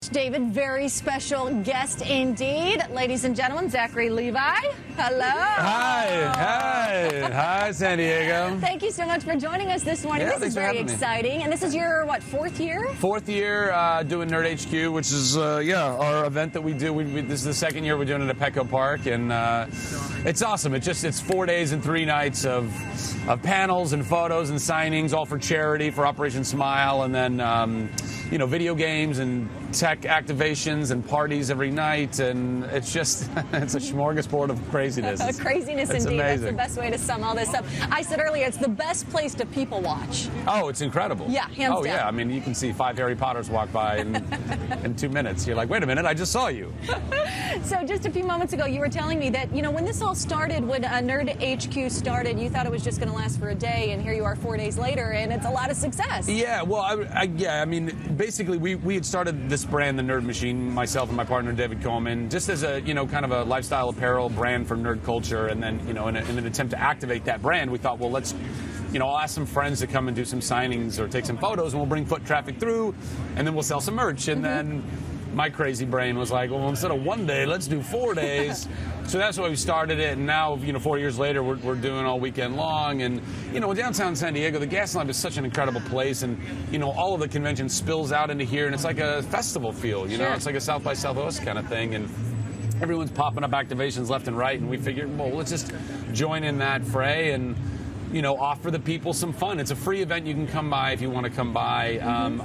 David, very special guest indeed. Ladies and gentlemen, Zachary Levi. Hello. Hi, San Diego. Thank you so much for joining us this morning. Yeah, this is very exciting. And this is your, what, fourth year? Fourth year doing Nerd HQ, which is, our event that we do. This is the second year we're doing it at Petco Park, and it's awesome. It's 4 days and 3 nights of panels and photos and signings, all for charity, for Operation Smile, and then, video games and tech activations and parties every night, and it's just, it's a smorgasbord of craziness. Craziness it's indeed. Amazing. That's the best way to sum all this up. I said earlier, it's the best place to people watch. Oh, it's incredible. Yeah, hands down. Oh, yeah. I mean, you can see 5 Harry Potters walk by in 2 minutes. You're like, wait a minute, I just saw you. So just a few moments ago, you were telling me that, when this all started, when Nerd HQ started, you thought it was just going to last for a day, and here you are 4 days later, and it's a lot of success. Yeah, well, I mean, basically, we had started this brand, the Nerd Machine, myself and my partner, David Coleman, just as a, kind of a lifestyle apparel brand for nerd culture, and then, in an attempt to activate that brand, we thought, well, let's, I'll ask some friends to come and do some signings or take some photos, and we'll bring foot traffic through, and then we'll sell some merch, and then my crazy brain was like, well, instead of 1 day, let's do 4 days. So that's why we started it, and now, 4 years later, we're doing all weekend long. And, downtown San Diego, the Gaslamp is such an incredible place, and, all of the convention spills out into here, and it's like a festival feel, Sure. It's like a South by Southwest kind of thing, and everyone's popping up activations left and right, and we figured, well, let's just join in that fray and, offer the people some fun. It's a free event. You can come by if you want to come by.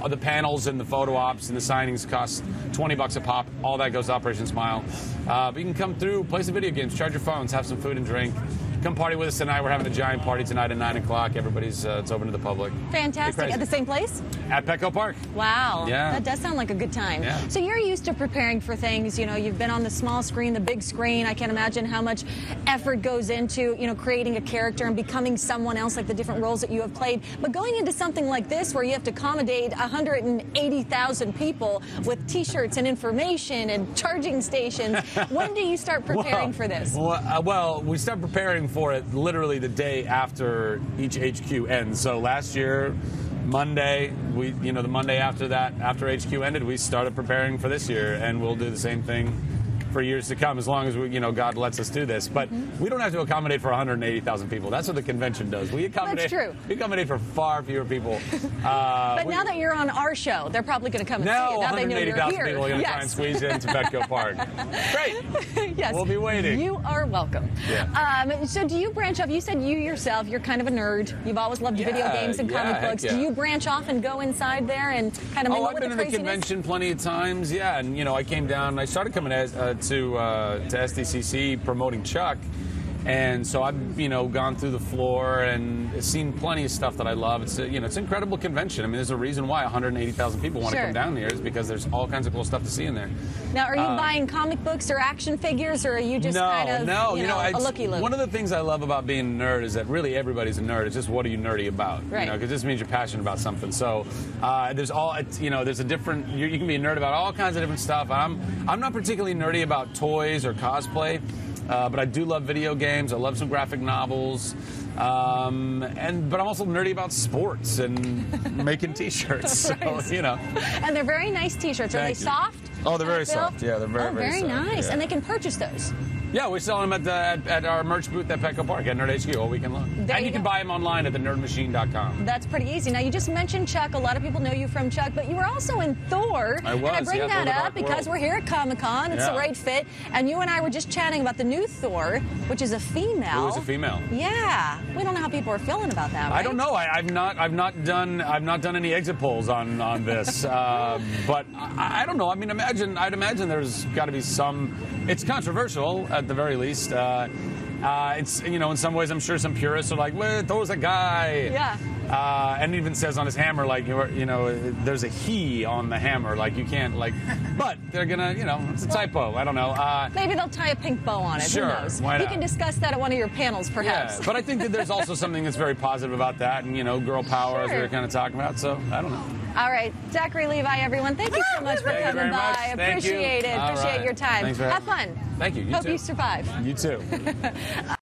The panels and the photo ops and the signings cost $20 a pop. All that goes to Operation Smile. But you can come through, play some video games, charge your phones, have some food and drink. Come party with us tonight. We're having a giant party tonight at 9 o'clock. Everybody's, it's open to the public. Fantastic. At the same place? At Petco Park. Wow. Yeah. That does sound like a good time. Yeah. So you're used to preparing for things. You've been on the small screen, the big screen. I can't imagine how much effort goes into, creating a character and becoming someone else, like the different roles that you have played. But going into something like this, where you have to accommodate 180,000 people with T-shirts and information and charging stations, when do you start preparing for this? Well, we start preparing for it literally the day after each HQ ends. So last year, Monday, the Monday after that, after HQ ended, we started preparing for this year, and we'll do the same thing for years to come, as long as God lets us do this. But we don't have to accommodate for 180,000 people. That's what the convention does. We accommodate. That's true. We accommodate for far fewer people. But now that you're on our show, they're probably going to come and see it. Now they know you're here. People are going to try and squeeze into Petco Park. Great. Yes. We'll be waiting. You are welcome. Yeah. So do you branch off? You said you yourself, you're kind of a nerd. You've always loved video games and comic books. Yeah. Do you branch off and go inside there and kind of mingle with the craziness? I've been in the convention plenty of times, yeah. And, I came down, I started coming to SDCC promoting Chuck, and so I've gone through the floor and seen plenty of stuff that I love. It's it's an incredible convention. I mean, there's a reason why 180,000 people want to come down here, is because there's all kinds of cool stuff to see in there. Now, are you buying comic books or action figures, or are you just kind of a looky-loo? One of the things I love about being a nerd is that really everybody's a nerd. It's just, what are you nerdy about? Right. Because this means you're passionate about something. So there's there's a different. You can be a nerd about all kinds of different stuff. I'm not particularly nerdy about toys or cosplay. But I do love video games. I love some graphic novels, but I'm also nerdy about sports and making T-shirts. So, And they're very nice T-shirts. Are they soft? Oh, they're very soft. Yeah, they're very soft. Nice. Yeah. And they can purchase those. Yeah, we're selling them at our merch booth at Petco Park at Nerd HQ all weekend long. And you can buy them online at thenerdmachine.com. That's pretty easy. Now, you just mentioned Chuck. A lot of people know you from Chuck, but you were also in Thor. I was. And I bring that up because we're here at Comic-Con. It's the right fit. And you and I were just chatting about the new Thor, which is a female. Who is a female? Yeah. We don't know how people are feeling about that, right? I don't know. I've not done any exit polls on this. But I don't know. I mean, I'd imagine there's got to be some. It's controversial at the very least. It's in some ways I'm sure some purists are like, well, Thor's a guy. Yeah. And it even says on his hammer, like, there's a he on the hammer, like you can't, like, but they're gonna, it's a typo. I don't know. Maybe they'll tie a pink bow on it. Sure, who knows? why not? You can discuss that at one of your panels, perhaps. Yeah, but I think that there's also something that's very positive about that, and girl power, as we were kind of talking about. So I don't know. All right, Zachary Levi, everyone. Thank you so much for coming by. Appreciate it. Appreciate your time. Thanks for Have fun. Thank you. You Hope too. you survive. You too.